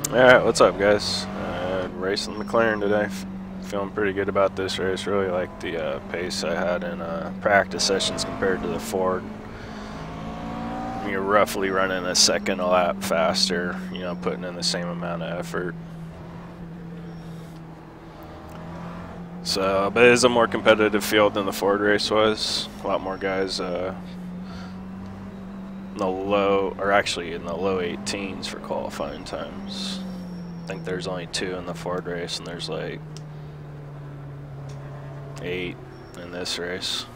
Alright, what's up guys? Racing the McLaren today. Feeling pretty good about this race. Really like the pace I had in practice sessions compared to the Ford. You're roughly running a second a lap faster, you know, putting in the same amount of effort. So, but it is a more competitive field than the Ford race was. A lot more guys in the low 18s for qualifying times. I think there's only 2 in the Ford race, and there's like 8 in this race.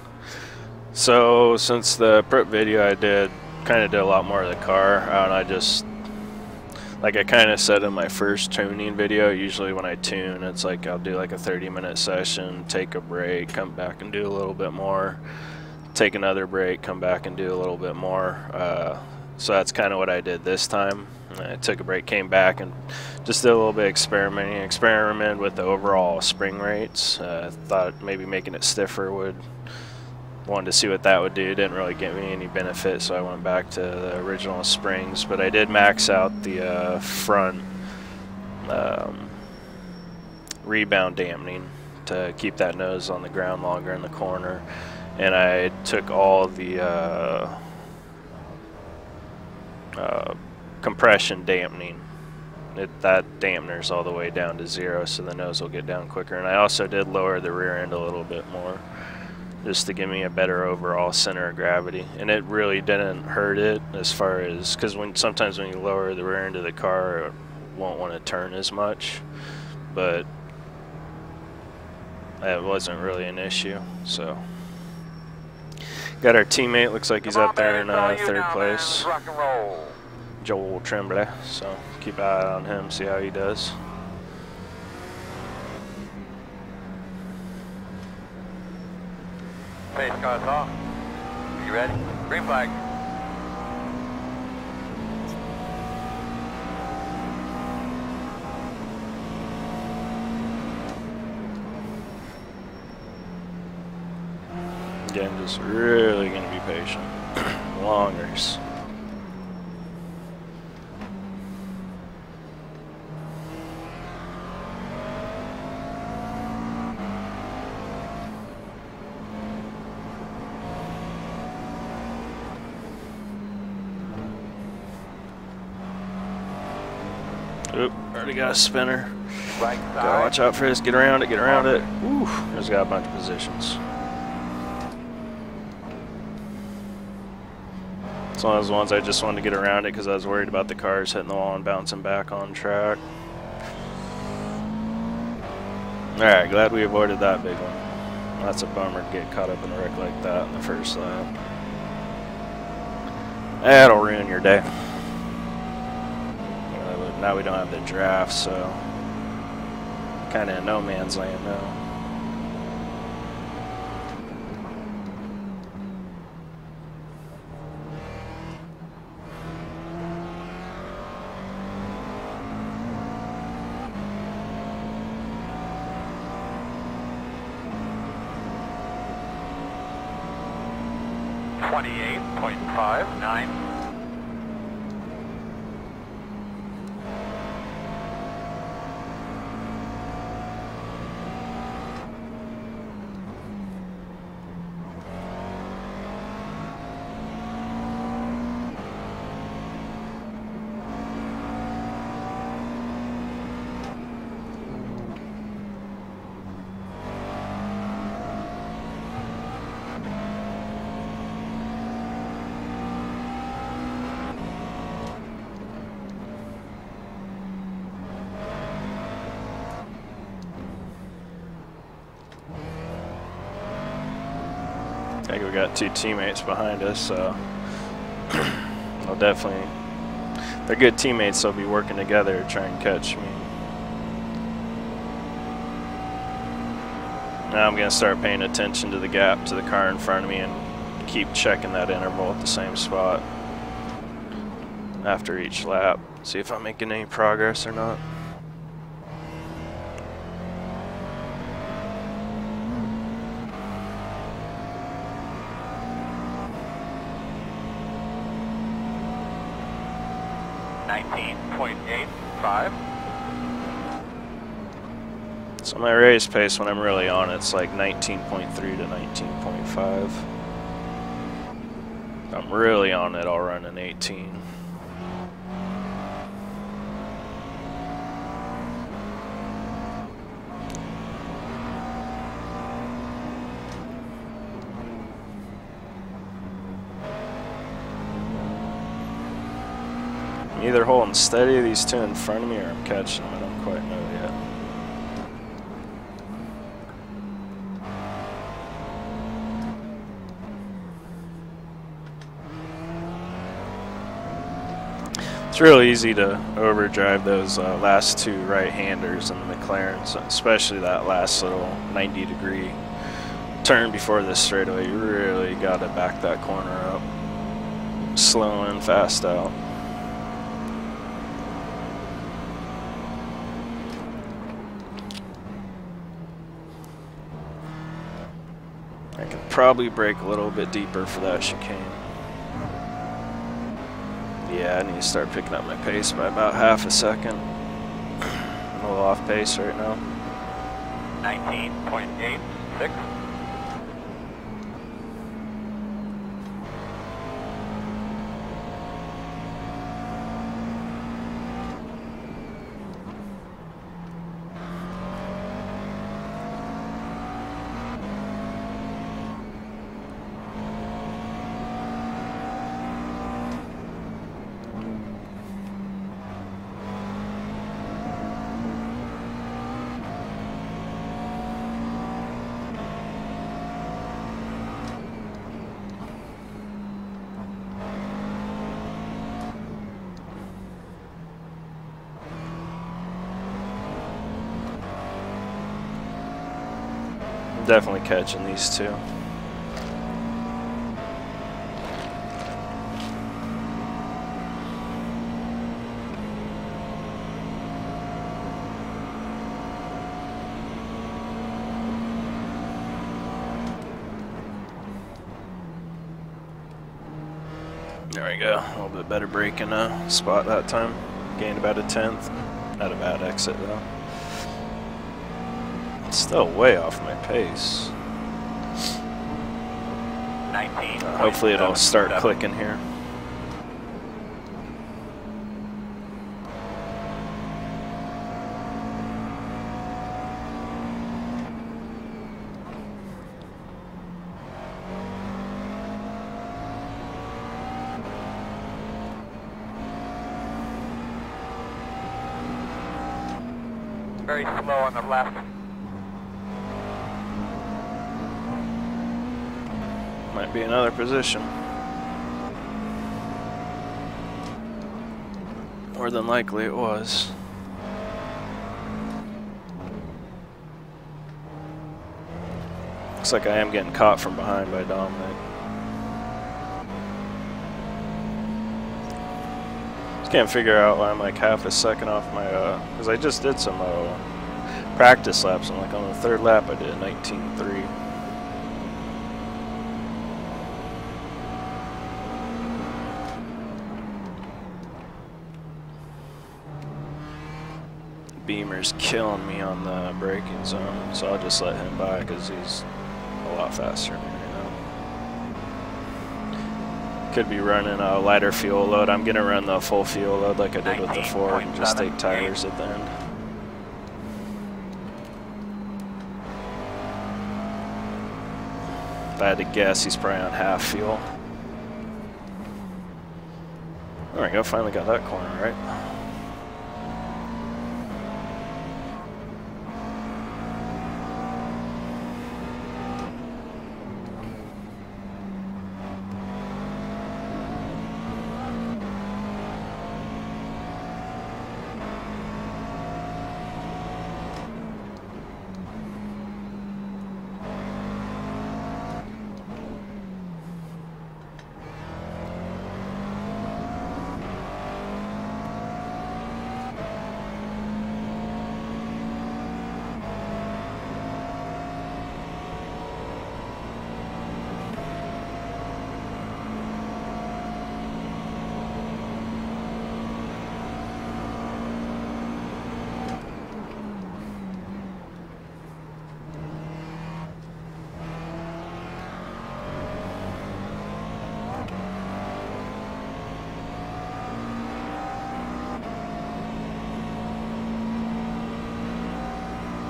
So since the prep video I did, kind of did a lot more of the car, and I just, like I kind of said in my first tuning video, usually when I tune, it's like I'll do like a 30-minute session, take a break, come back and do a little bit more, take another break, come back and do a little bit more. So that's kind of what I did this time. I took a break, came back, and just did a little bit of experimented with the overall spring rates. Thought maybe making it stiffer wanted to see what that would do. Didn't really get me any benefit, so I went back to the original springs. But I did max out the front rebound dampening to keep that nose on the ground longer in the corner. And I took all the compression dampening. That dampeners all the way down to 0, so the nose will get down quicker. And I also did lower the rear end a little bit more, just to give me a better overall center of gravity. And it really didn't hurt it, as far as, because sometimes when you lower the rear end of the car, it won't want to turn as much, but that wasn't really an issue. So got our teammate, looks like he's up there in 3rd place, Joel Tremblay, so keep an eye on him, see how he does. Pace car's off. Are you ready? Green flag. Again, just really going to be patient. Long race. Oop, already got a spinner. Right side. Gotta watch out for this. Get around it, get around it. Woo, there's got a bunch of positions. It's one of those ones I just wanted to get around it because I was worried about the cars hitting the wall and bouncing back on track. Alright, glad we avoided that big one. That's a bummer to get caught up in a wreck like that in the first lap. That'll ruin your day. Now we don't have the draft, so kind of in no man's land now. .59. I think we got 2 teammates behind us, so they'll definitely, they're good teammates, they'll be working together to try and catch me. Now I'm going to start paying attention to the gap to the car in front of me and keep checking that interval at the same spot after each lap. See if I'm making any progress or not. 19.85. So my race pace when I'm really on it's like 19.3 to 19.5. If I'm really on it, I'll run an 18. I'm either holding steady these two in front of me or I'm catching them. I don't quite know yet. It's real easy to overdrive those last two right-handers in the McLarens, especially that last little 90-degree turn before this straightaway. You really got to back that corner up, slow and fast out. I can probably brake a little bit deeper for that chicane. Yeah, I need to start picking up my pace by about half a second. I'm a little off pace right now. 19.86. Definitely catching these two. There we go. A little bit better braking spot that time. Gained about a 10th. Not a bad exit though. Still way off my pace. Hopefully it'll start clicking here. Very slow on the left. Might be another position. More than likely it was. Looks like I am getting caught from behind by Dominic. Just can't figure out why I'm like half a second off my, because I just did some practice laps and like on the third lap I did a 19.3. Beamer's killing me on the braking zone, so I'll just let him by because he's a lot faster than me right now. Could be running a lighter fuel load. I'm gonna run the full fuel load like I did with the Ford and just take tires at the end. If I had to guess, he's probably on half fuel. There we go, finally got that corner right.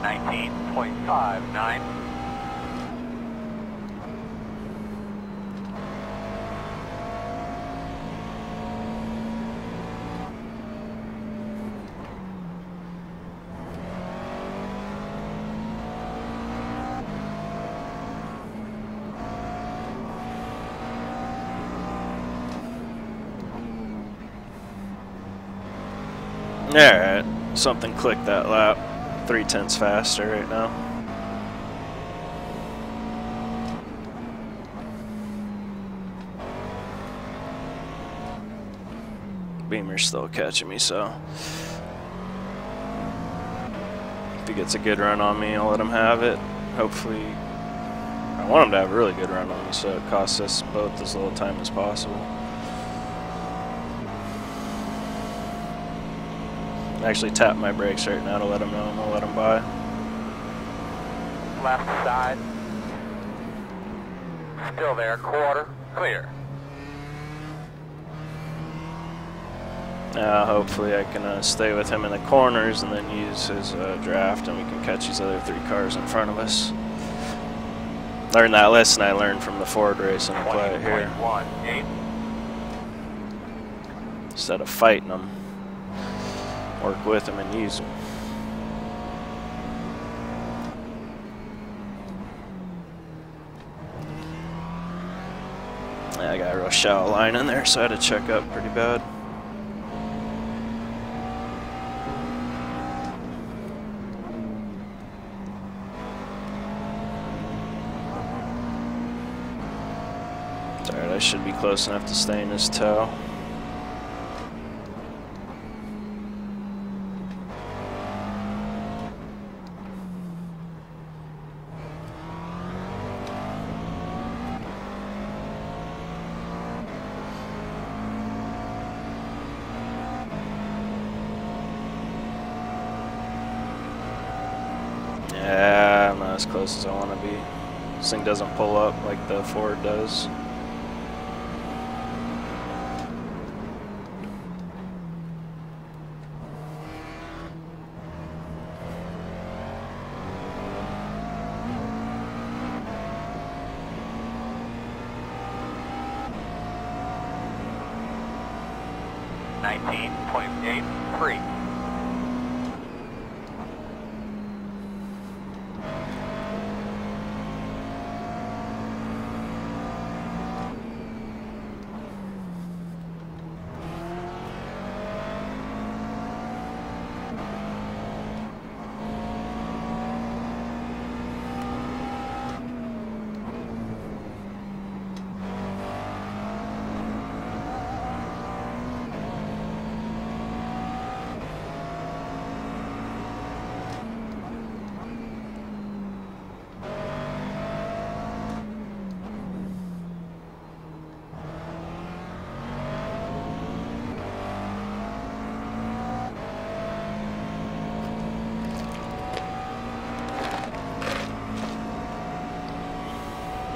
19.59. Alright, something clicked that lap. 0.3 faster right now. Beamer's still catching me, so if he gets a good run on me, I'll let him have it. Hopefully, I want him to have a really good run on me, so it costs us both as little time as possible. I actually tap my brakes right now to let him know I'm gonna let him by. Left side. Still there, quarter, clear. Hopefully I can stay with him in the corners and then use his draft, and we can catch these other 3 cars in front of us. Learned that lesson I learned from the Ford race and apply it here. 20.18. Instead of fighting them, work with them and use them. Yeah, I got a real shallow line in there, so I had to check up pretty bad. Alright, I should be close enough to stay in his toe. Yeah, I'm not as close as I want to be. This thing doesn't pull up like the Ford does. .83.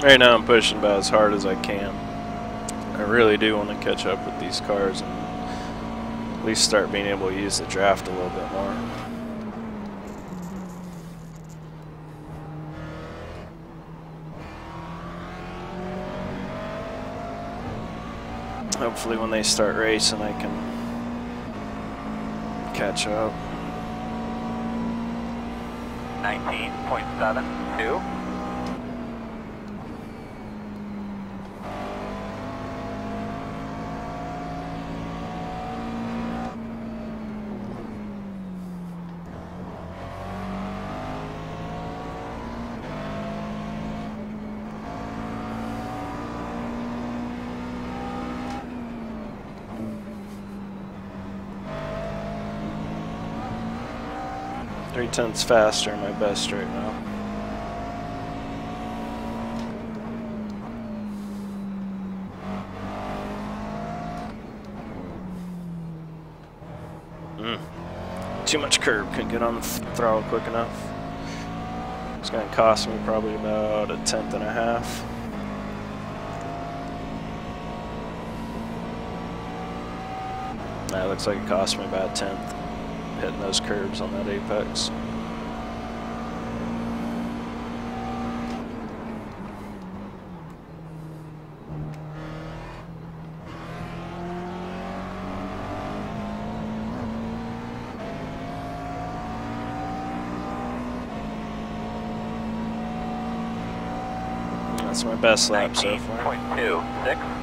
Right now I'm pushing about as hard as I can. I really do want to catch up with these cars and at least start being able to use the draft a little bit more. Hopefully when they start racing I can catch up. 19.72. .3 faster in my best right now. Too much curb, couldn't get on the throttle quick enough. It's going to cost me probably about 1/10 and a half. That looks like it cost me about 1/10 hitting those curbs on that apex. That's my best lap so far. 19.26.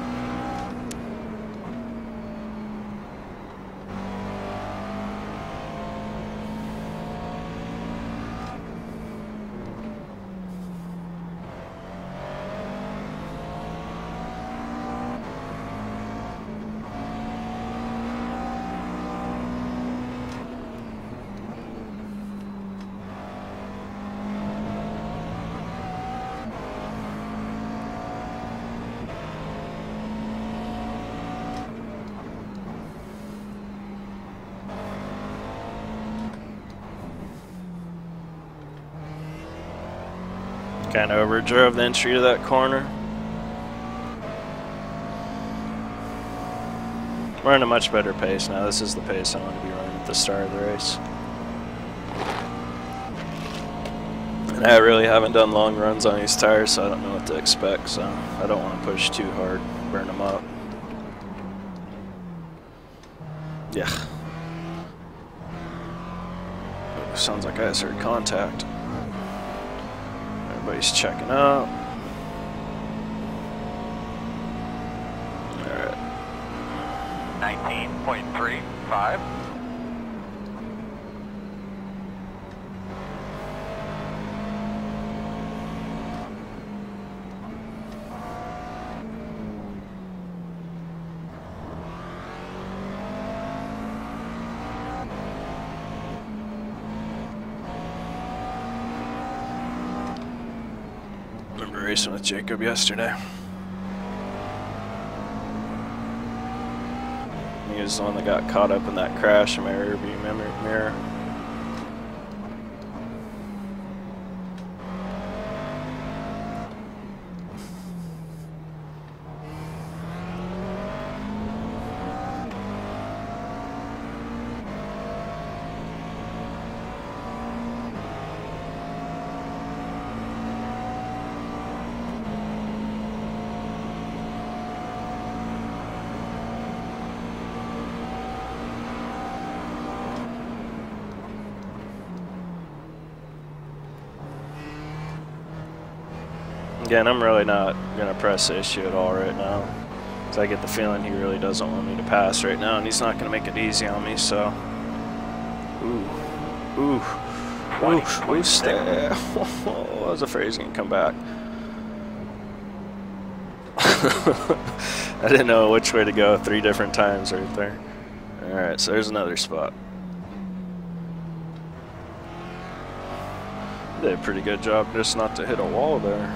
Kind of overdrove the entry to that corner. We're in a much better pace now. This is the pace I want to be running at the start of the race. And I really haven't done long runs on these tires, so I don't know what to expect. So I don't want to push too hard, burn them up. Yeah. Ooh, sounds like I just heard contact. Everybody's checking out. Alright. 19.35. Racing with Jacob yesterday. He was the one that got caught up in that crash in my rearview mirror. Again, I'm really not going to press the issue at all right now, because I get the feeling he really doesn't want me to pass right now, and he's not going to make it easy on me, so... Stay. I was afraid he was going to come back. I didn't know which way to go 3 different times right there. Alright, so there's another spot. Did a pretty good job just not to hit a wall there.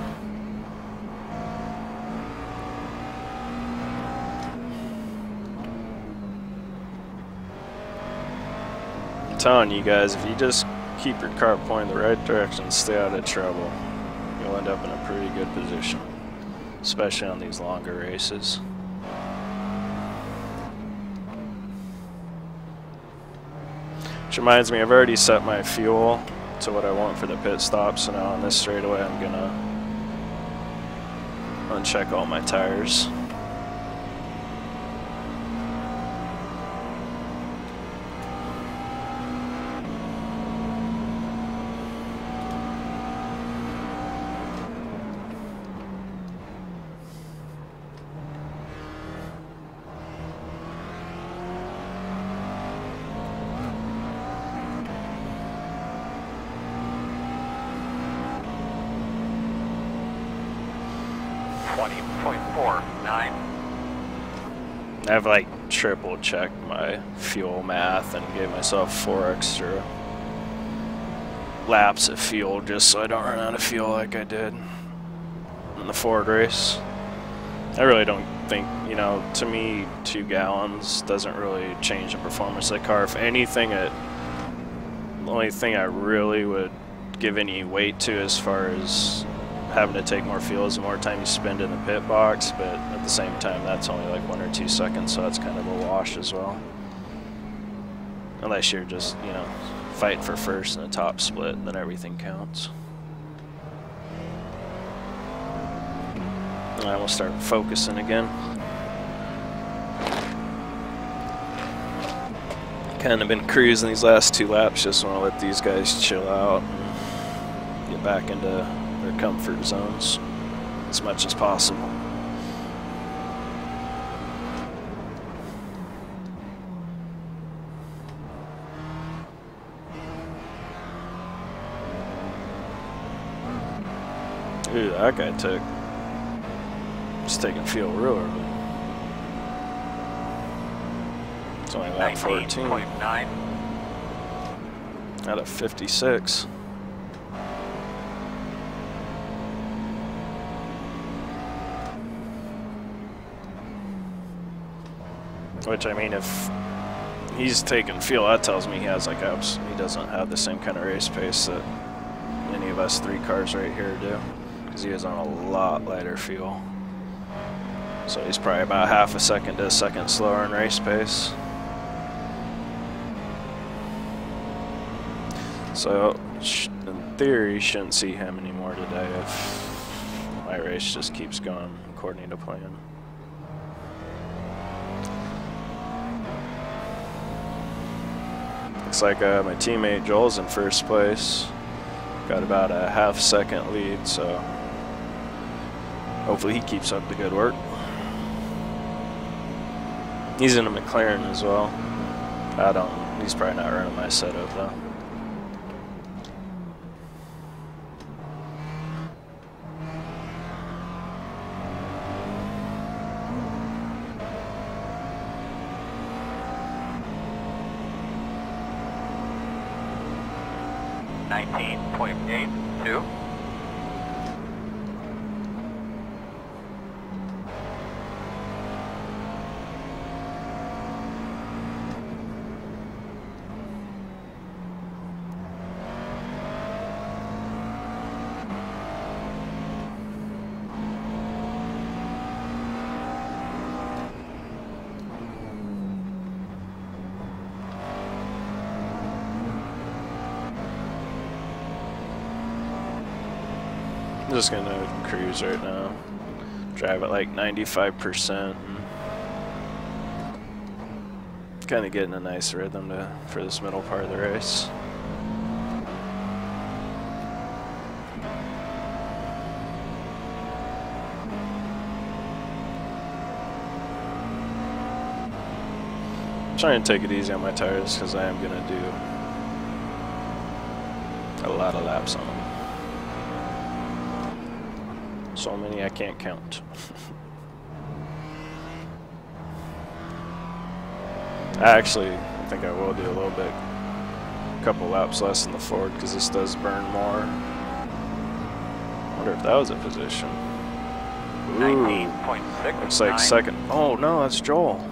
I'm telling you guys, if you just keep your car pointing the right direction, stay out of trouble, you'll end up in a pretty good position, especially on these longer races. Which reminds me, I've already set my fuel to what I want for the pit stop, so now on this straightaway I'm gonna uncheck all my tires. I've like triple checked my fuel math and gave myself 4 extra laps of fuel just so I don't run out of fuel like I did in the Ford race. I really don't think, you know, to me 2 gallons doesn't really change the performance of the car. If anything, the only thing I really would give any weight to as far as having to take more fuel is the more time you spend in the pit box, but at the same time that's only like 1 or 2 seconds, so that's kind of a wash as well. Unless you're just, you know, fighting for first in a top split, then everything counts. And we'll start focusing again. Kind of been cruising these last 2 laps, just want to let these guys chill out and get back into their comfort zones. as much as possible. Ooh, that guy just taking fuel real early. It's only lap 14. Out of 56. Which, I mean, if he's taking fuel, that tells me he has like he doesn't have the same kind of race pace that any of us 3 cars right here do, because he is on a lot lighter fuel. So he's probably about half a second to a second slower in race pace. So in theory, shouldn't see him anymore today if my race just keeps going according to plan. Looks like my teammate Joel's in first place. Got about a half-second lead, so hopefully he keeps up the good work. He's in a McLaren as well. He's probably not running my setup though. .82. I'm just gonna cruise right now. Drive at like 95%. Kind of getting a nice rhythm for this middle part of the race. I'm trying to take it easy on my tires because I am gonna do a lot of laps on them. So many I can't count. I think I will do a little bit, a couple laps less in the Ford because this does burn more. I wonder if that was a position. Ooh, looks like second. Oh no, that's Joel.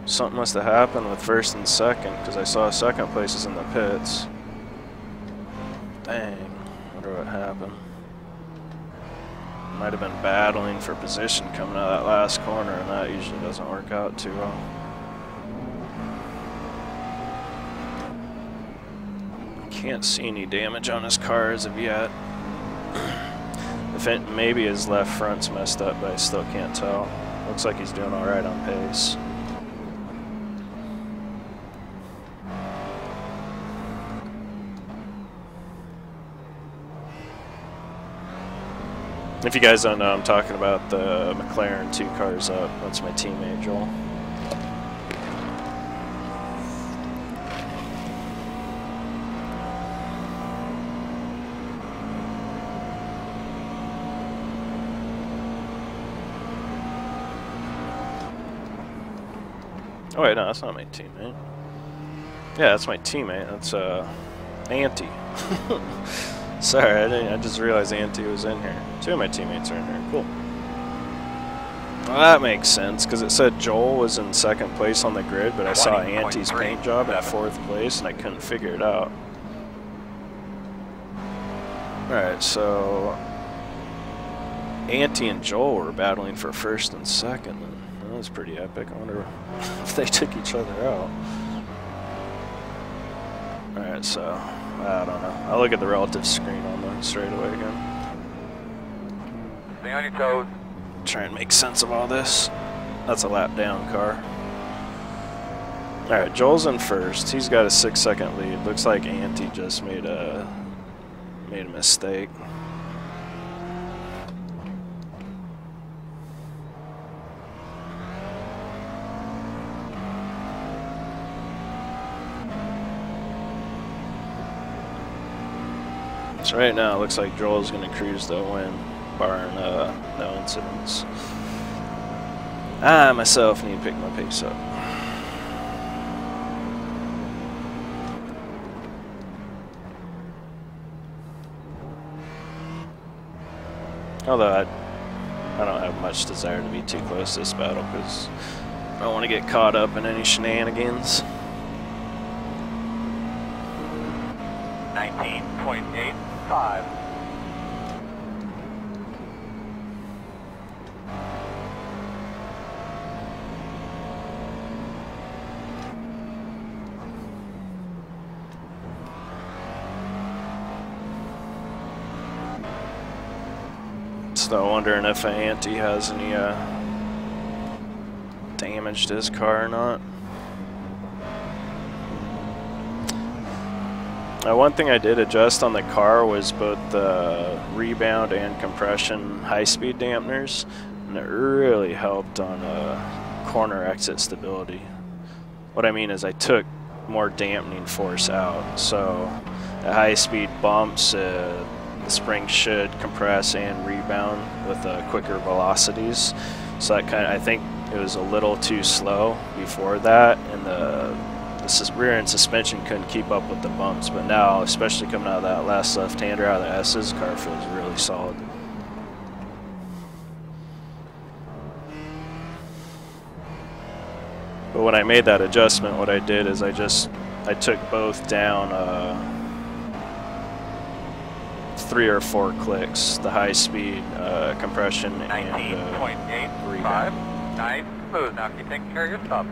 Something must have happened with first and second because I saw second place is in the pits. Dang, wonder what happened. Might have been battling for position coming out of that last corner, and that usually doesn't work out too well. Can't see any damage on his car as of yet. Maybe his left front's messed up, but I still can't tell. Looks like he's doing alright on pace. If you guys don't know, I'm talking about the McLaren 2 cars up. That's my teammate, Joel. Oh wait, no, that's not my teammate. Yeah, that's my teammate. That's Auntie. Sorry, I just realized Auntie was in here. 2 of my teammates are in here. Cool. Well, that makes sense, because it said Joel was in second place on the grid, but I saw Auntie's paint job at 4th place, and I couldn't figure it out. Alright, so Auntie and Joel were battling for first and second. That was pretty epic. I wonder if they took each other out. Alright, so I don't know. I'll look at the relative screen on the straightaway again. Stay on your toes. Try and make sense of all this. That's a lap down car. Alright, Joel's in first. He's got a 6-second lead. Looks like Auntie just made a mistake. So right now it looks like Joel's going to cruise the win, barring no incidents. I myself need to pick my pace up. Although I don't have much desire to be too close to this battle because I don't want to get caught up in any shenanigans. 19.85. So wondering if an anti has any damage to his car or not. One thing I did adjust on the car was both the rebound and compression high-speed dampeners, and it really helped on corner exit stability. What I mean is I took more dampening force out, so at high-speed bumps the spring should compress and rebound with quicker velocities. So that I think it was a little too slow before that, and the rear end suspension couldn't keep up with the bumps. But now, especially coming out of that last left-hander out of the S's, the car feels really solid. But when I made that adjustment, what I did is I took both down 3 or 4 clicks, the high speed compression and rebound. Nice, smooth. Now keep taking care of your stuff.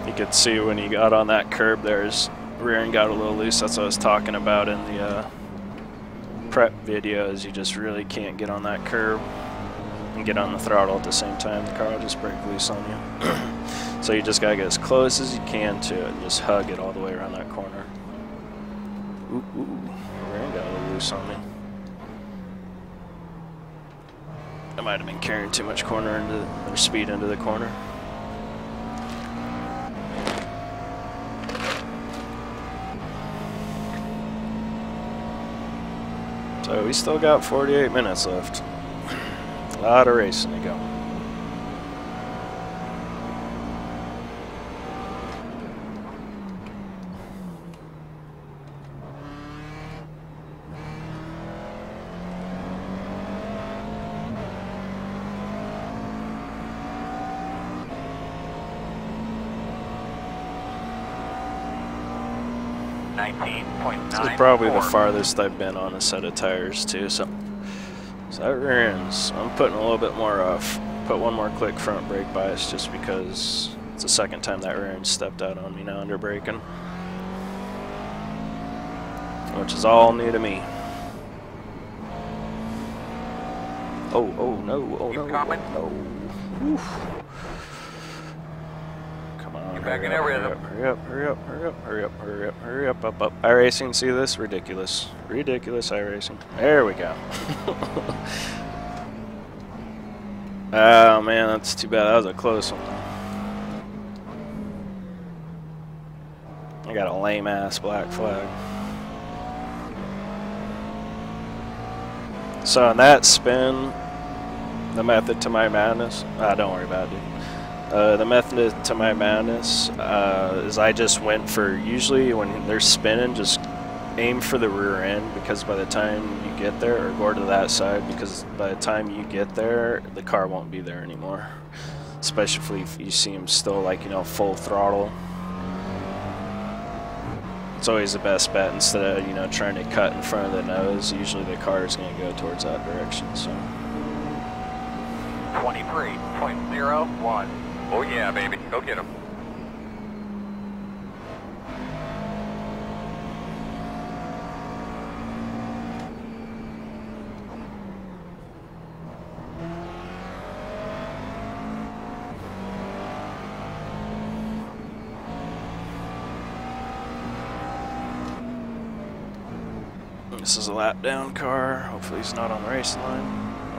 You could see when he got on that curb there, his rear end got a little loose. That's what I was talking about in the prep videos. You just really can't get on that curb and get on the throttle at the same time. The car will just break loose on you. So you just gotta get as close as you can to it and just hug it all the way around that corner. Ooh, rear end got a little loose on me. I might have been carrying too much speed into the corner. So we still got 48 minutes left. A lot of racing to go. This is probably the farthest I've been on a set of tires too. So that rear ends. I'm putting a little bit more off. Put one more click front brake bias just because it's the second time that rear end stepped out on me now under braking, which is all new to me. Oh no, oh no, no. Oof. Back in that rhythm. Hurry up, up. iRacing, see this? Ridiculous iRacing. There we go. Oh man, that's too bad. That was a close one. I got a lame ass black flag. So on that spin, the method to my madness. Don't worry about it, dude. The method to my madness is I just went for, usually when they're spinning, just aim for the rear end, because by the time you get there, or go to that side, because by the time you get there, the car won't be there anymore. Especially if you see them still, like, you know, full throttle. It's always the best bet. Instead of, you know, trying to cut in front of the nose, usually the car is going to go towards that direction. So 23.01. Oh yeah, baby, go get him. This is a lap down car. Hopefully he's not on the racing line.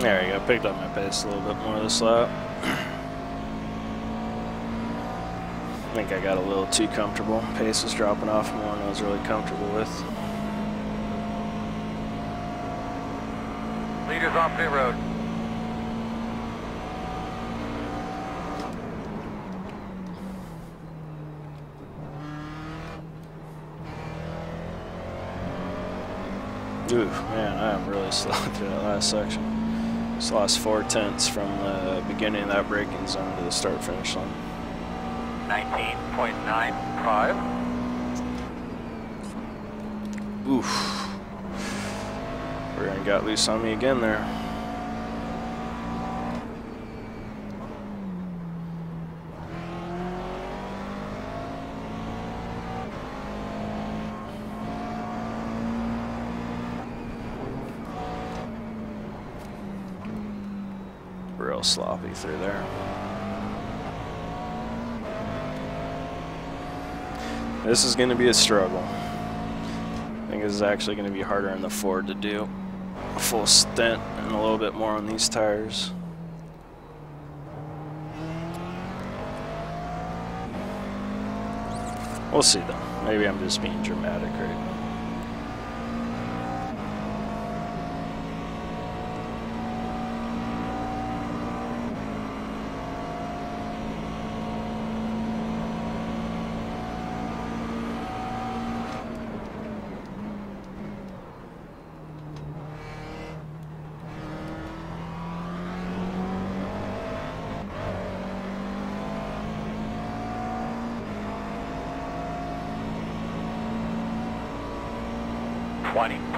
There we go, picked up my pace a little bit more this lap. I think I got a little too comfortable. Pace was dropping off more than I was really comfortable with. Leaders on pit road. Ooh, man, I am really slow through that last section. Just lost 4/10 from the beginning of that braking zone to the start-finish line. 19.95. Oof. We're gonna got loose on me again there. Real sloppy through there. This is going to be a struggle. I think this is actually going to be harder in the Ford to do a full stint and a little bit more on these tires. We'll see though. Maybe I'm just being dramatic right now.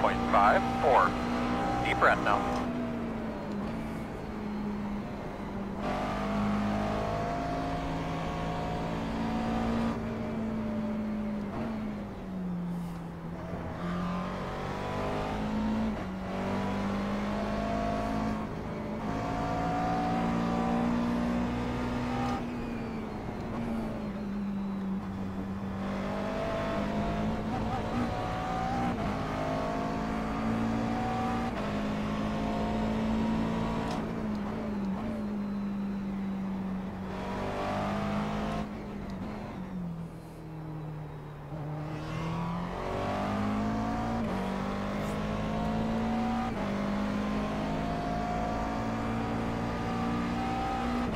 .54. Deep breath now.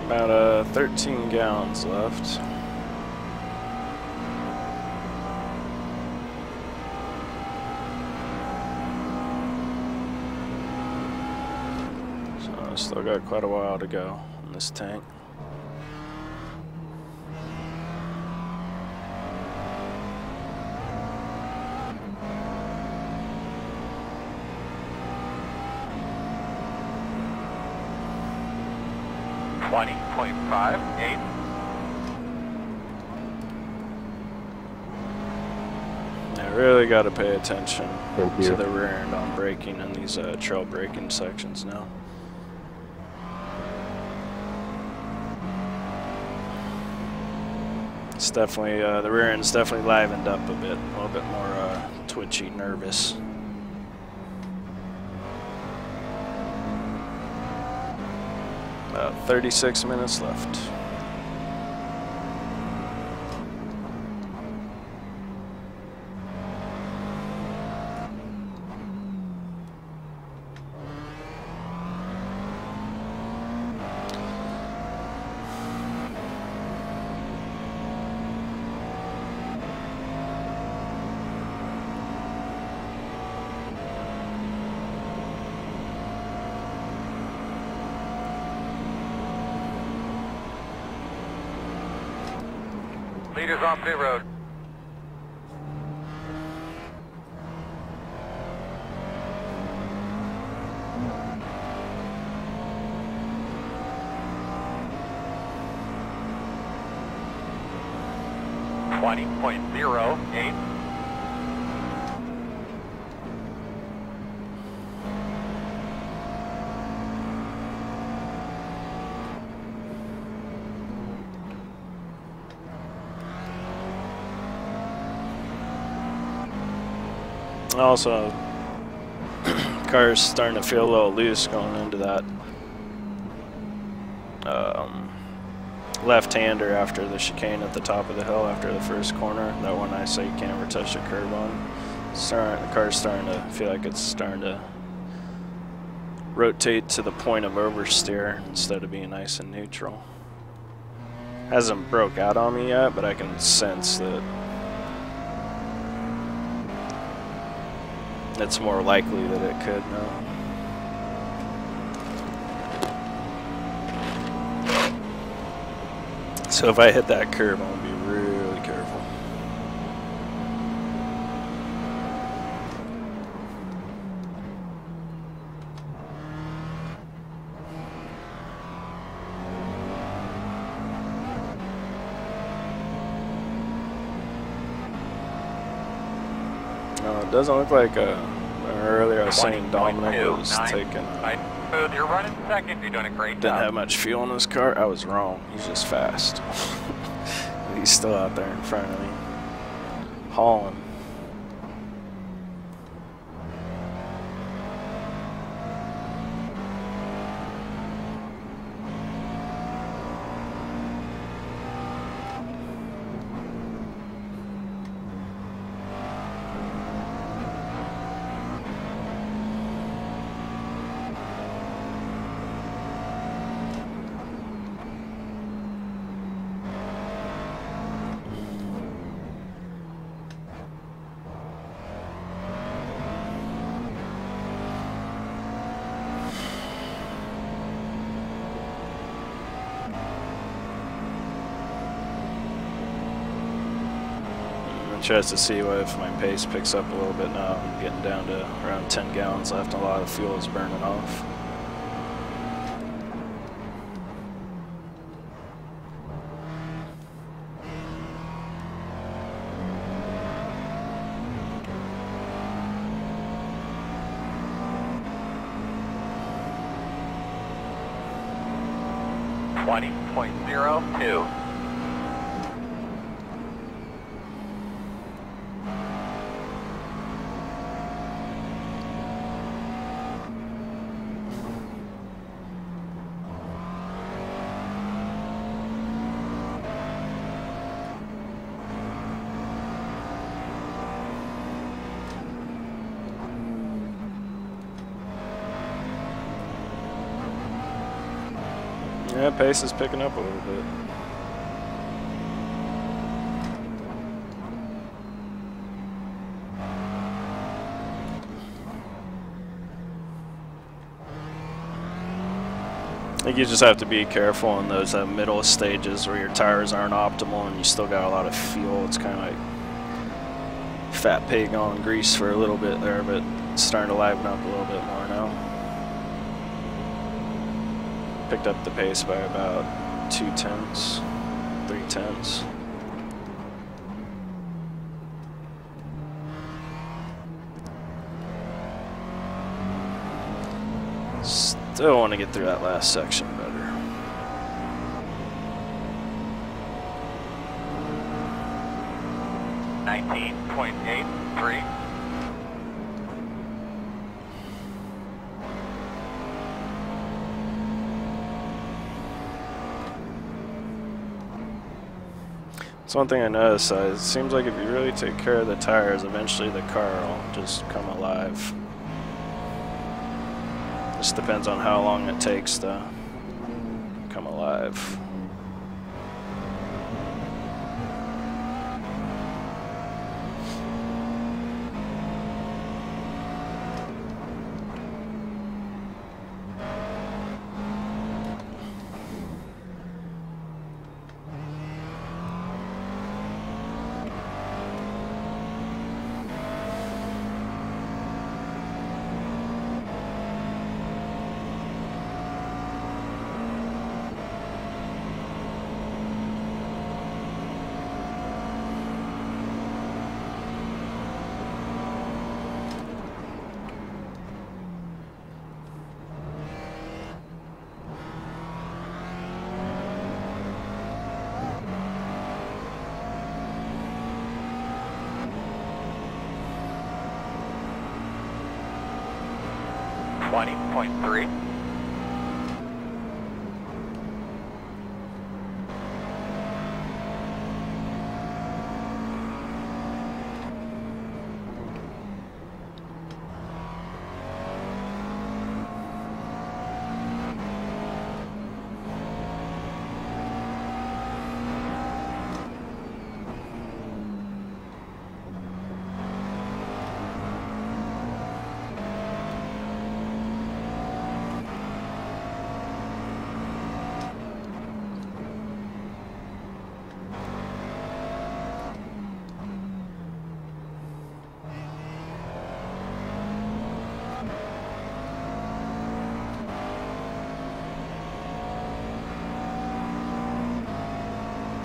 About 13 gallons left. So I still got quite a while to go in this tank. .58. I really got to pay attention to the rear end on braking in these trail braking sections now. It's definitely, the rear end's definitely livened up a bit, a little bit more twitchy, nervous. About 36 minutes left. Leaders on pit road. .08. Also, car's starting to feel a little loose going into that left-hander after the chicane at the top of the hill after the first corner. That one I say you can't ever touch the curb on. The car's starting to feel like it's starting to rotate to the point of oversteer instead of being nice and neutral. Hasn't broke out on me yet, but I can sense that it's more likely that it could now. So if I hit that curb, I'm gonna be really careful. No, it doesn't look like earlier I was saying Dominic was taking. You're running second. You're doing a great job. Didn't have much fuel in his car. I was wrong. He's just fast. He's still out there in front of me, hauling. Tries to see what if my pace picks up a little bit now. I'm getting down to around 10 gallons left. A lot of fuel is burning off. .02. Yeah, pace is picking up a little bit. I think you just have to be careful in those middle stages where your tires aren't optimal and you still got a lot of fuel. It's kind of like fat pig on grease for a little bit there, but it's starting to liven up a little bit more now. Picked up the pace by about 2 tenths, 3 tenths. Still want to get through that last section better. .83. It's one thing I noticed. It seems like if you really take care of the tires, eventually the car will just come alive. Just depends on how long it takes to come alive. .3.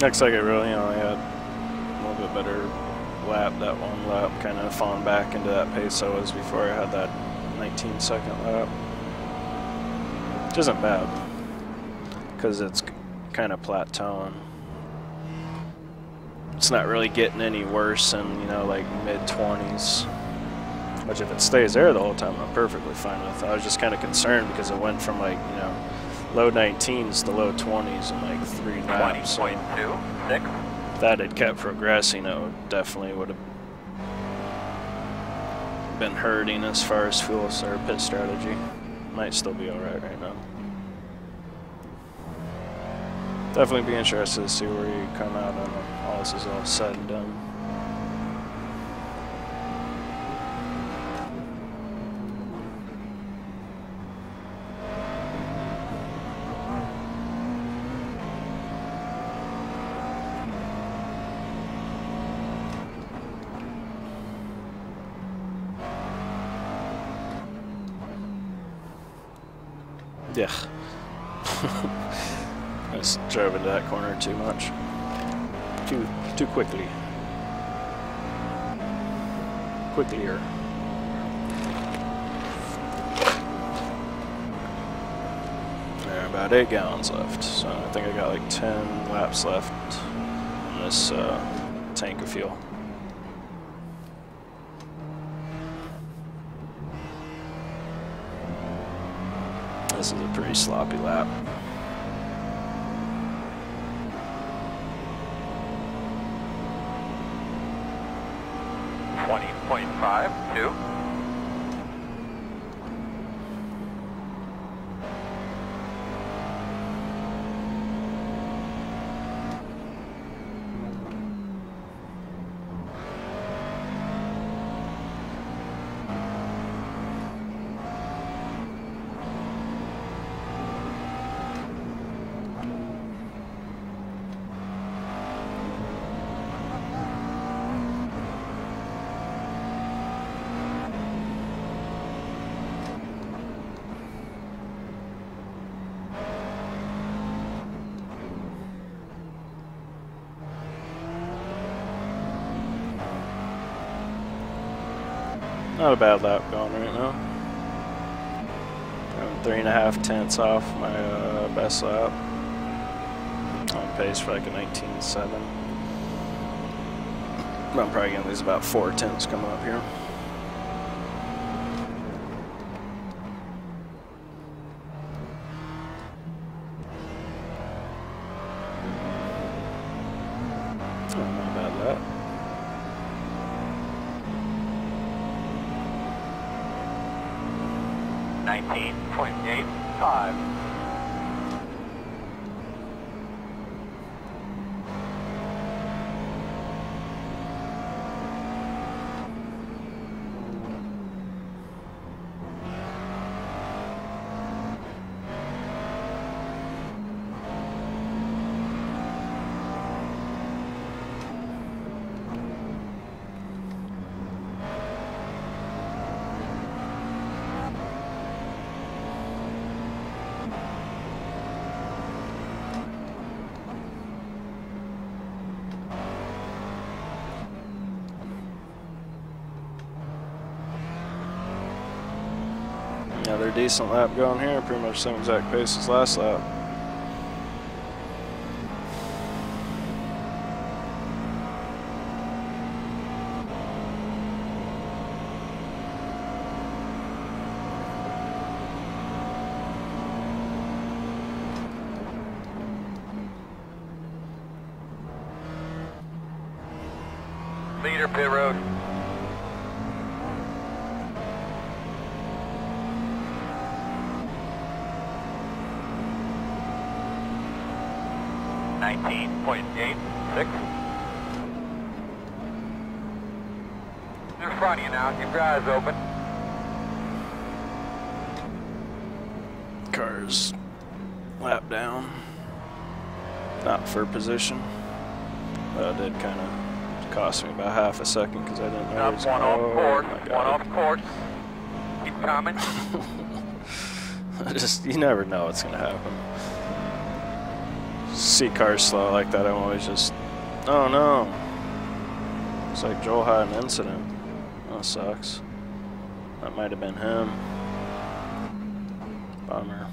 Looks like it really, you know, I had a little bit better lap, that one lap, kind of falling back into that pace I was before I had that 19-second lap. Which isn't bad, because it's kind of plateauing. It's not really getting any worse than, you know, like mid-20s. Which if it stays there the whole time, I'm perfectly fine with. I was just kind of concerned because it went from, like, you know, low 19s to low 20s in like 3 laps. 20.26. If that had kept progressing, it would have been hurting as far as fuel or pit strategy. Might still be alright right now. Definitely be interested to see where you come out on all this is all said and done. Yeah. I just drove into that corner too much. Too quickly. Quicklier. There are about 8 gallons left, so I think I got like 10 laps left in this tank of fuel. This is a pretty sloppy lap. $20.52. Not a bad lap going right now. I'm 3.5 tenths off my best lap. On pace for like a 19.7. But I'm probably going to lose about 4 tenths coming up here. Oh, not a bad lap. $19.85. Another decent lap going here, pretty much same exact pace as last lap. Leader pit road. $19.86. In front of you now, keep your eyes open. Cars lap down. Not for position. That did kind of cost me about half a second because I didn't know Up, it was one off course, my one God. off course. Keep coming. You never know what's gonna happen. see cars slow like that, I'm always just, oh no. Looks like Joel had an incident. That sucks. That might have been him. Bummer.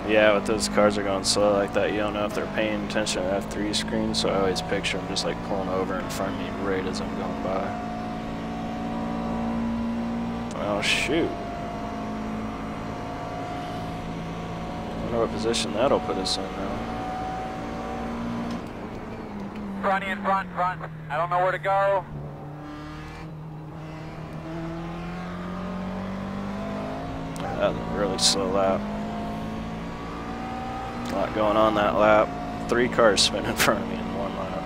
Yeah, with those cars are going slow like that, you don't know if they're paying attention to F3 screen, so I always picture them just like pulling over in front of me right as I'm going by. Oh shoot. I wonder what position that'll put us in now. Front in front. I don't know where to go. That was a really slow lap. A lot going on that lap. 3 cars spin in front of me in 1 lap.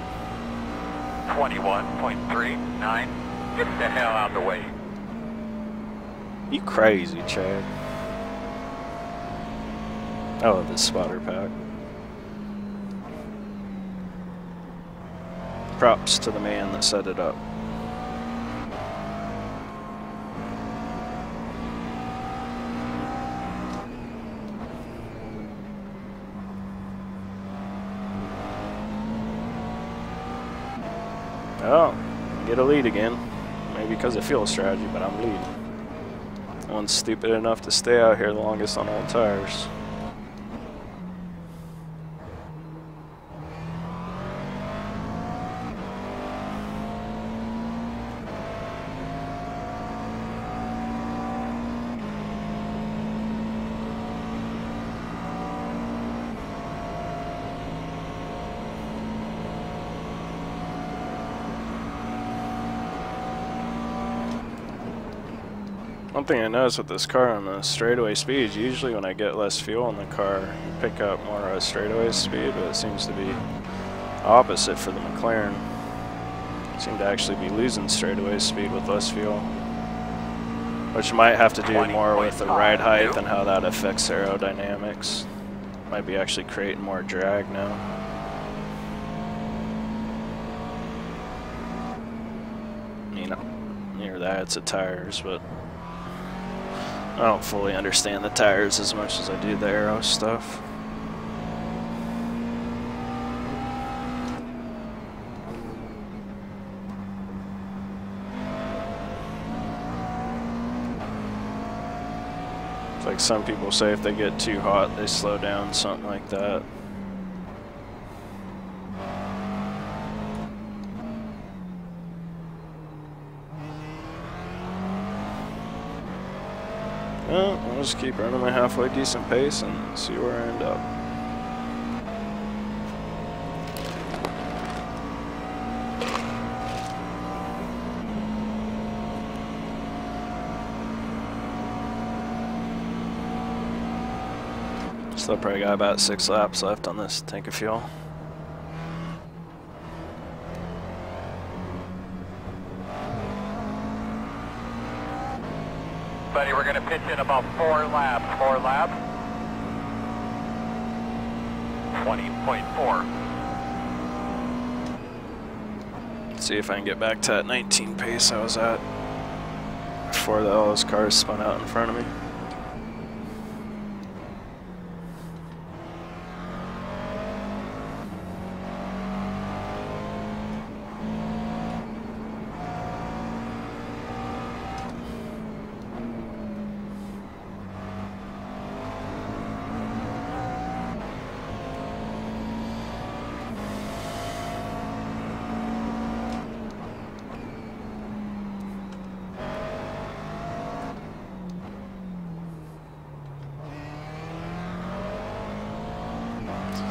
21.39. Get the hell out of the way. You crazy, Chad. I love this spotter pack. Props to the man that set it up. Oh, get a lead again. Maybe because of fuel strategy, but I'm leading. No one's stupid enough to stay out here the longest on old tires. One thing I noticed with this car on the straightaway speeds, usually when I get less fuel in the car, you pick up more straightaway speed, but it seems to be opposite for the McLaren. Seem to actually be losing straightaway speed with less fuel, which might have to do more with the ride height and how that affects aerodynamics. Might be actually creating more drag now. You know, near that it's the tires, but I don't fully understand the tires as much as I do the aero stuff. It's like some people say if they get too hot, they slow down, something like that. Well, I'll just keep running my halfway decent pace and see where I end up. Still probably got about 6 laps left on this tank of fuel. Buddy, we're gonna pitch in about 4 laps. 4 laps. 20.4. See if I can get back to that 19 pace I was at before all those cars spun out in front of me.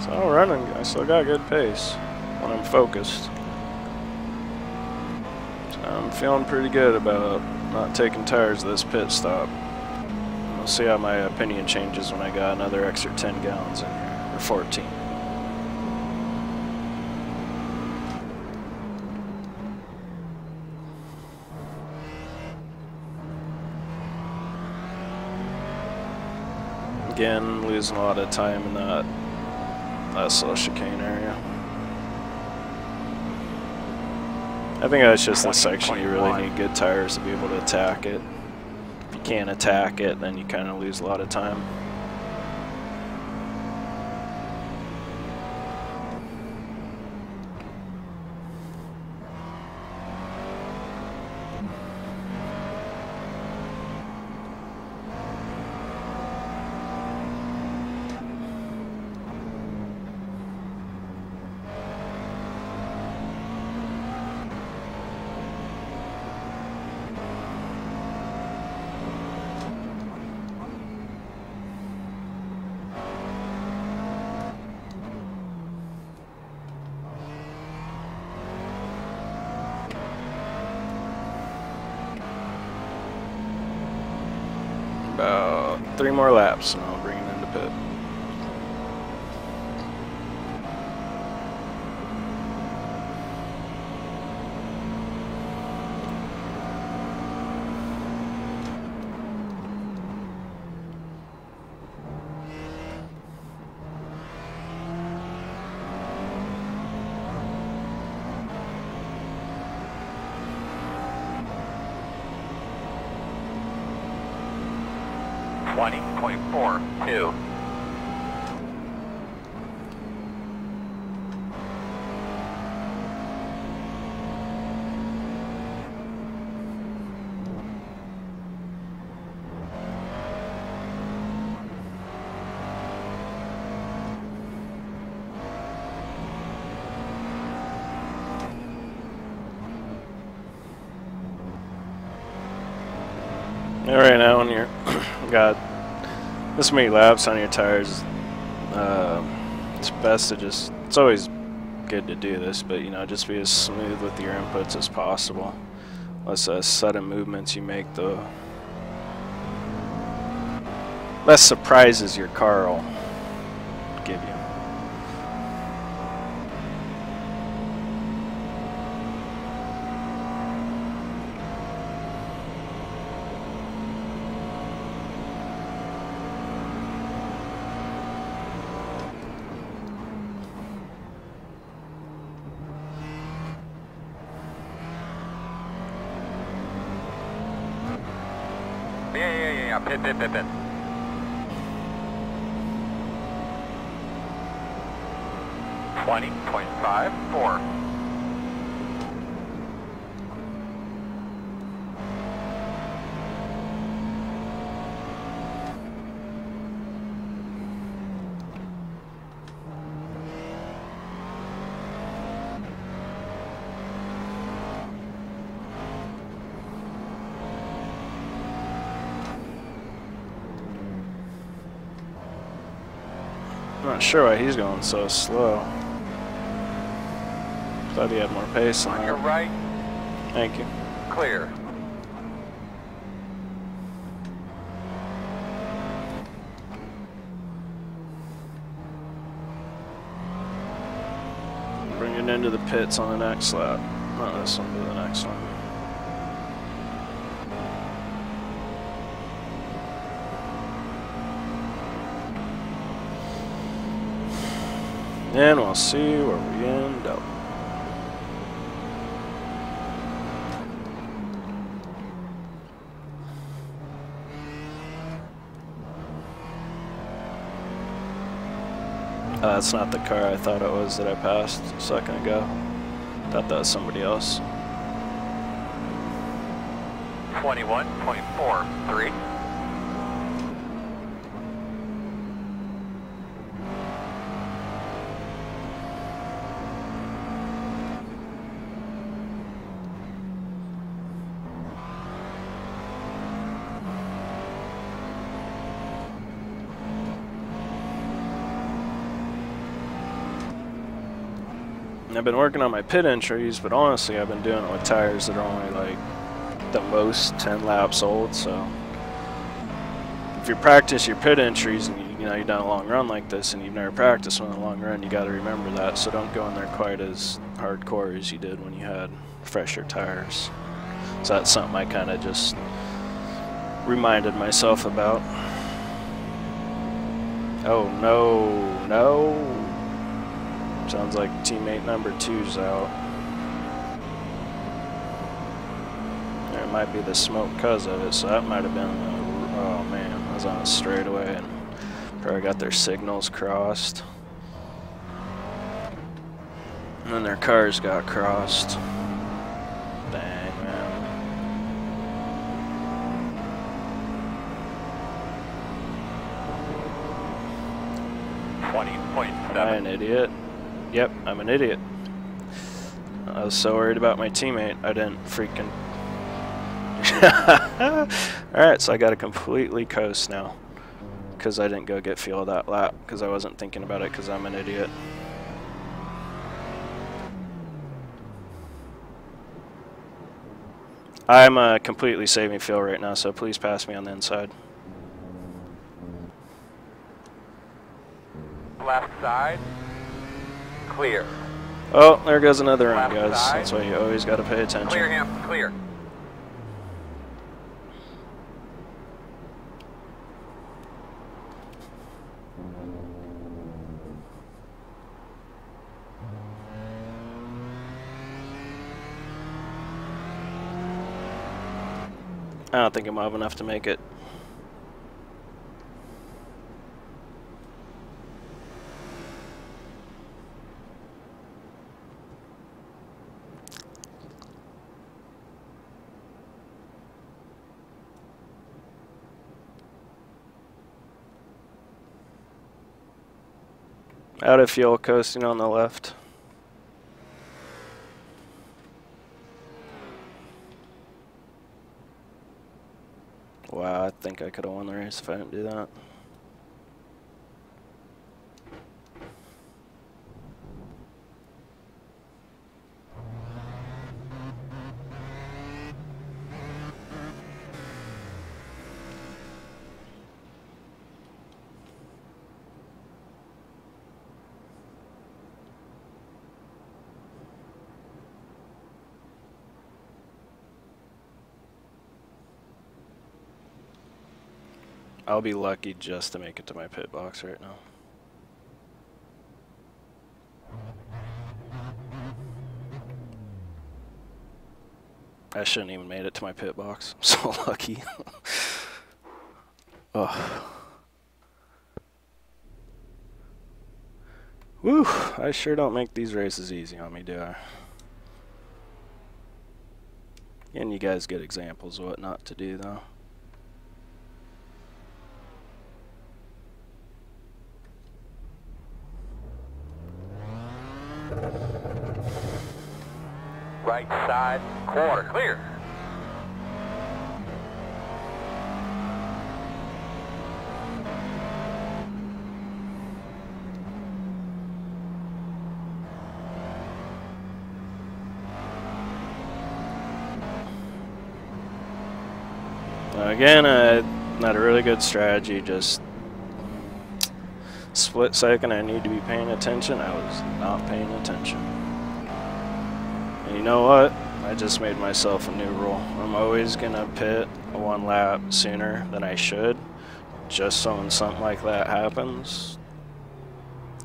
So running, I still got good pace when I'm focused. So I'm feeling pretty good about not taking tires this pit stop. We'll see how my opinion changes when I got another extra 10 gallons in here, or 14. Again, losing a lot of time in that slow chicane area. I think that's just the section you really need good tires to be able to attack it. If you can't attack it, then you kind of lose a lot of time. 3 more laps and I'll bring it into pit. .42. Right now when you're got this many laps on your tires, it's best to just, it's always good to do this, but you know, just be as smooth with your inputs as possible. Less sudden movements you make, the less surprises your car will give you. Yeah. Pit. 20.54. I'm not sure why he's going so slow. Thought he had more pace on On your that. right, Thank you. clear. Bring it into the pits on the next lap. Not this one, but the next one. And we'll see where we end up. That's not the car I thought it was that I passed a second ago. Thought that was somebody else. 21.43. I've been working on my pit entries, but honestly I've been doing it with tires that are only like the most 10 laps old, so if you practice your pit entries and you know you've done a long run like this and you've never practiced one in a long run, you got to remember that, so don't go in there quite as hardcore as you did when you had fresher tires. So that's something I kind of just reminded myself about. Oh no. Sounds like teammate number 2's out. There might be the smoke because of it, so that might have been, oh man, I was on a straightaway and probably got their signals crossed. And then their cars got crossed. Dang, man. 20.7. Am I an idiot? Yep, I'm an idiot. I was so worried about my teammate, I didn't freaking... Alright, so I got to completely coast now. Because I didn't go get fuel that lap. Because I wasn't thinking about it because I'm an idiot. I'm completely saving fuel right now, so please pass me on the inside. Left side. Clear. Oh, there goes another run, Left guys. side. That's why you always got to pay attention. Clear him. Clear. I don't think I'm up enough to make it. Out of fuel, coasting on the left. Wow, I think I could have won the race if I didn't do that. I'll be lucky just to make it to my pit box right now. I shouldn't even made it to my pit box. I'm so lucky. Oh. Woo! I sure don't make these races easy on me, do I? And you guys get examples of what not to do, though. Right side. Corner. Clear. Again, not a really good strategy, just split second I need to be paying attention. I was not paying attention. And you know what? I just made myself a new rule. I'm always gonna pit one lap sooner than I should, just so when something like that happens,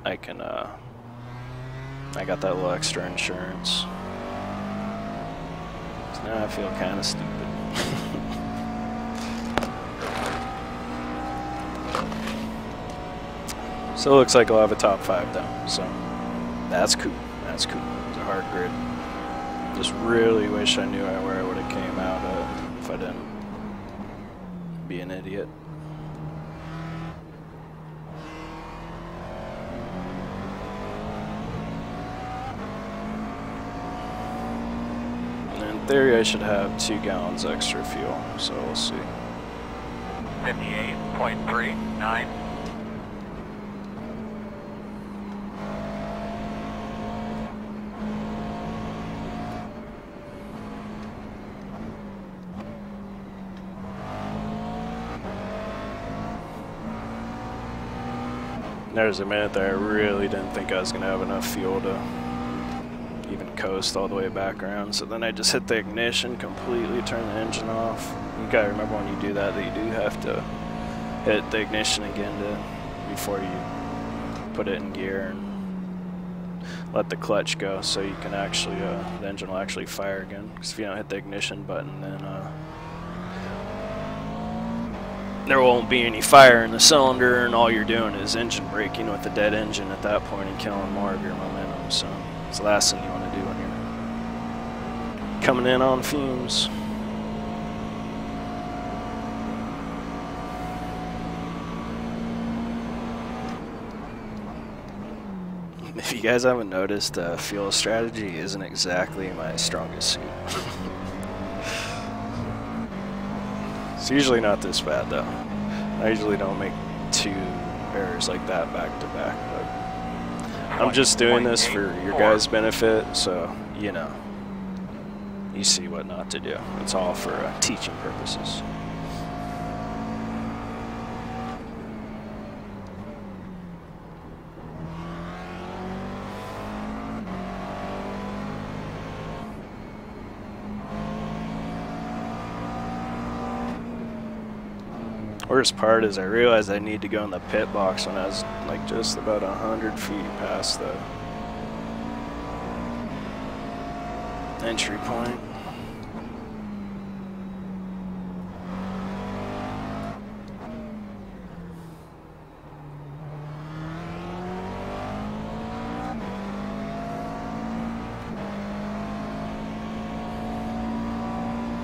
I can, I got that little extra insurance. So now I feel kind of stupid. So it looks like I'll have a top 5 though, so that's cool. That's cool. It's a hard grid. Just really wish I knew where I would have came out if I didn't be an idiot. And in theory, I should have 2 gallons extra fuel, so we'll see. 58.39. There's a minute there I really didn't think I was going to have enough fuel to even coast all the way back around. So then I just hit the ignition, completely turn the engine off. You gotta remember when you do that you do have to hit the ignition again before you put it in gear and let the clutch go, so you can actually, the engine will actually fire again. Because if you don't hit the ignition button, then there won't be any fire in the cylinder, and all you're doing is engine braking with the dead engine at that point and killing more of your momentum. So it's the last thing you want to do when you're coming in on fumes. If you guys haven't noticed, fuel strategy isn't exactly my strongest suit. It's usually not this bad though. I usually don't make 2 errors like that back to back, but I'm just doing this for your guys' benefit, so you know, you see what not to do. It's all for teaching purposes. Worst part is I realized I need to go in the pit box when I was like just about 100 feet past the entry point.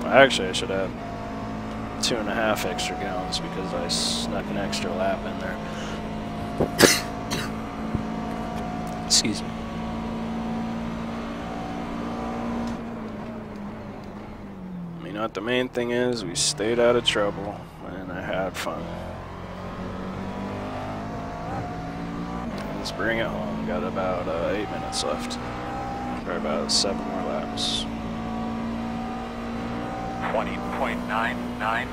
Actually, I should have 2.5 extra gallons because I snuck an extra lap in there. Excuse me. You know what the main thing is? We stayed out of trouble and I had fun. Let's bring it home. Got about 8 minutes left. For about 7 more laps. 20.99.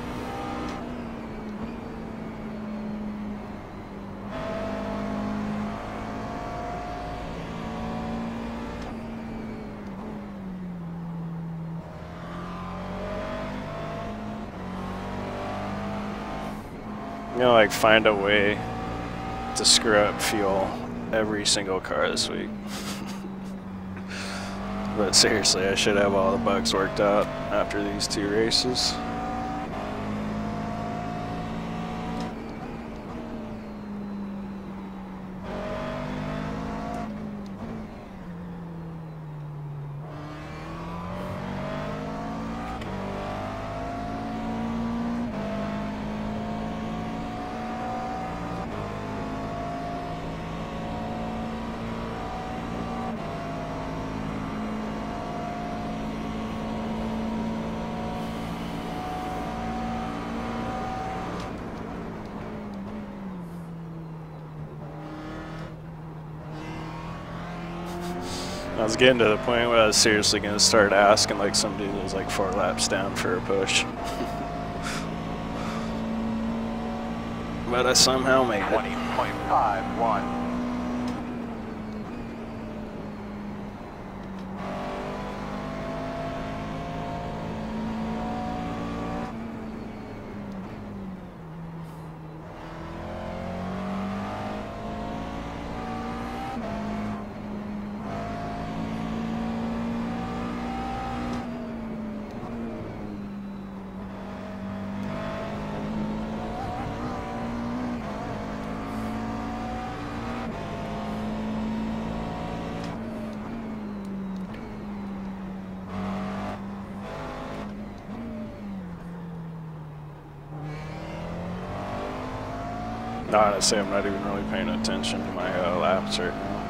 You know, like find a way to screw up fuel every single car this week. But seriously, I should have all the bugs worked out after these 2 races. I was getting to the point where I was seriously going to start asking like somebody that was like 4 laps down for a push. But I somehow made it. 20.51. Honestly, I'm not even really paying attention to my laps right now.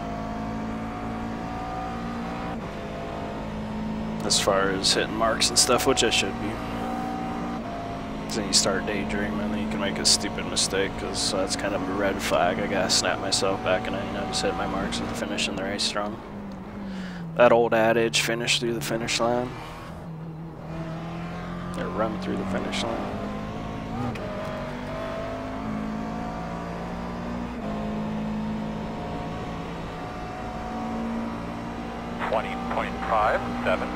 As far as hitting marks and stuff, which I should be. Then you start daydreaming and then you can make a stupid mistake, because that's kind of a red flag. I gotta snap myself back and I just hit my marks and finishing the race strong. That old adage, finish through the finish line. Or run through the finish line. .57.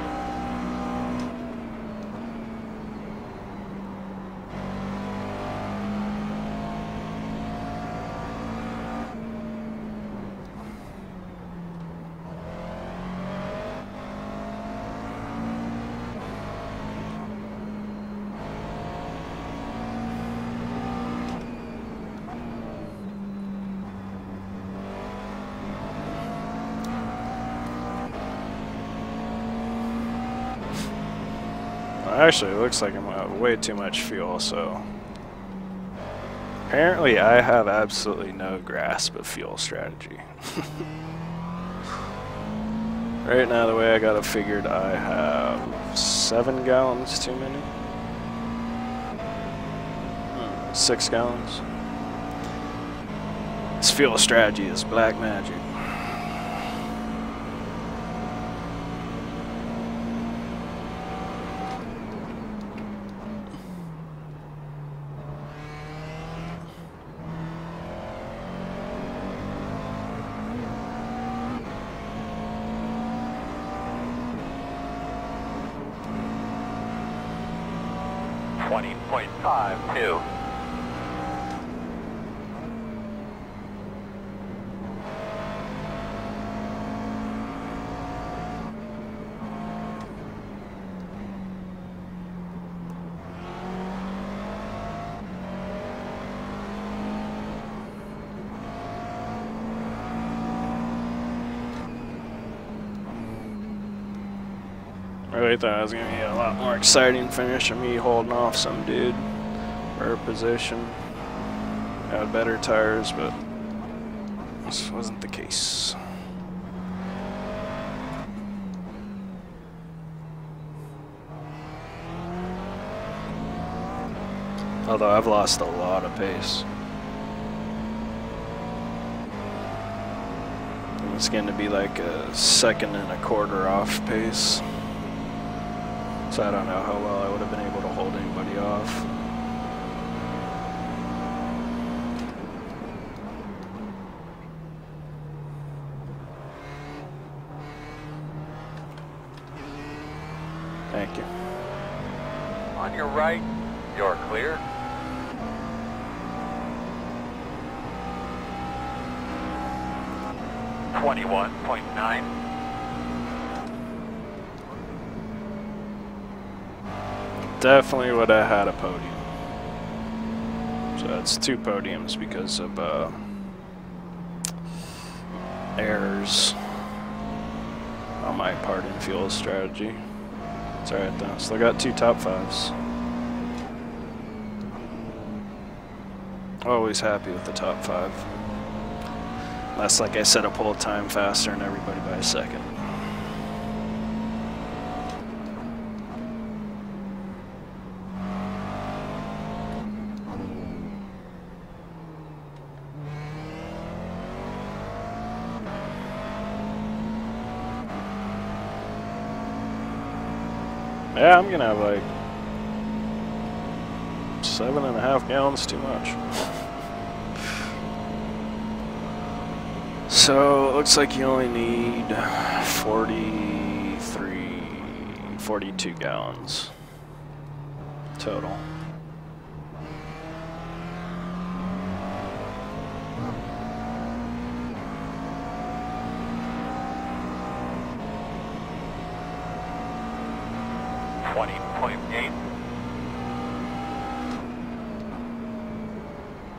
Actually, it looks like I'm out way too much fuel, so apparently I have absolutely no grasp of fuel strategy. Right now, the way I got it figured, I have 7 gallons too many. 6 gallons. This fuel strategy is black magic. .52. I really thought it was going to be a lot more exciting finish of me holding off some dude for a position. Had better tires, but this wasn't the case. Although I've lost a lot of pace. It's going to be like a 1.25 seconds off pace. So I don't know how well I would have been able to hold anybody off. Thank you. On your right, you're clear. .9. Definitely would have had a podium. So that's 2 podiums because of errors on my part in fuel strategy. It's alright though. Still got 2 top 5s. Always happy with the top 5. Unless, like I said, I pull time faster than everybody by a second. Yeah, I'm gonna have like 7.5 gallons too much. So it looks like you only need 42 gallons total.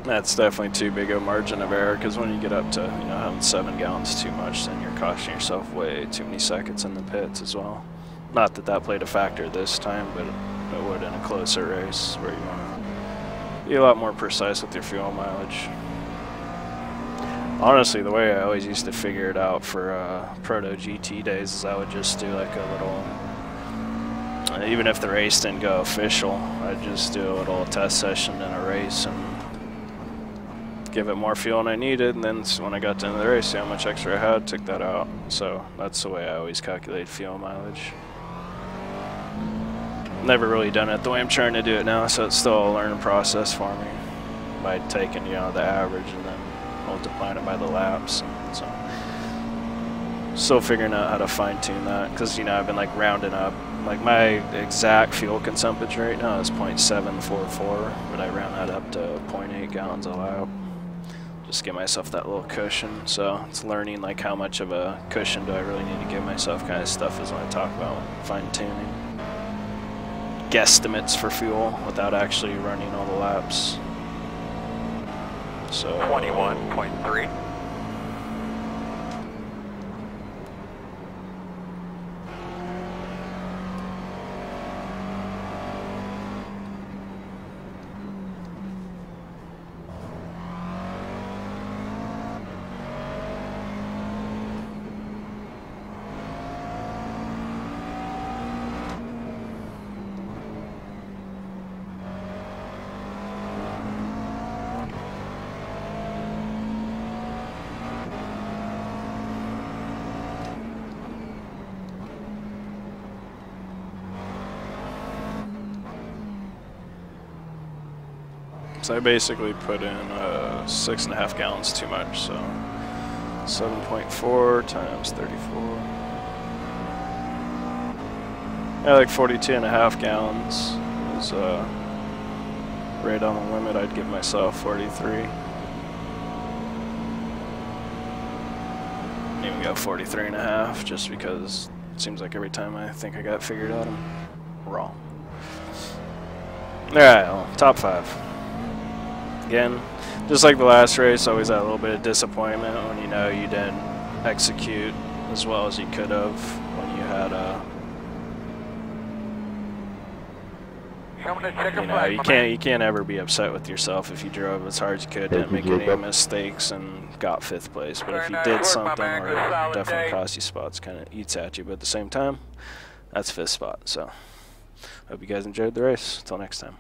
That's definitely too big a margin of error, because when you get up to, you know, having 7 gallons too much, then you're costing yourself way too many seconds in the pits as well. Not that that played a factor this time, but it would in a closer race where you want to be a lot more precise with your fuel mileage. Honestly, the way I always used to figure it out for Proto GT days is I would just do like a little, even if the race didn't go official, I'd just do a little test session in a race and give it more fuel than I needed, and then when I got to the end of the race, see how much extra I had, took that out. So that's the way I always calculate fuel mileage. Never really done it the way I'm trying to do it now, so it's still a learning process for me by taking, you know, the average and then multiplying it by the laps. And so still figuring out how to fine-tune that, because, you know, I've been like rounding up. Like my exact fuel consumption right now is 0.744, but I round that up to 0.8 gallons a lap. Just give myself that little cushion. So it's learning like how much of a cushion do I really need to give myself, kind of stuff is when I talk about fine-tuning. Guesstimates for fuel without actually running all the laps. So 21.3. So I basically put in 6.5 gallons too much, so 7.4 times 34. Yeah, like 42.5 gallons is right on the limit. I'd give myself 43. Even go 43.5, just because it seems like every time I think I got figured out, I'm wrong. Alright, well, top 5. Again, just like the last race, always that little bit of disappointment when you know you didn't execute as well as you could have when you had Coming to check You know, you can't ever be upset with yourself if you drove as hard as you could, didn't make any mistakes, and got 5th place. But if you did something where it definitely cost you spots, kind of eats at you. But at the same time, that's 5th spot. So, hope you guys enjoyed the race. Until next time.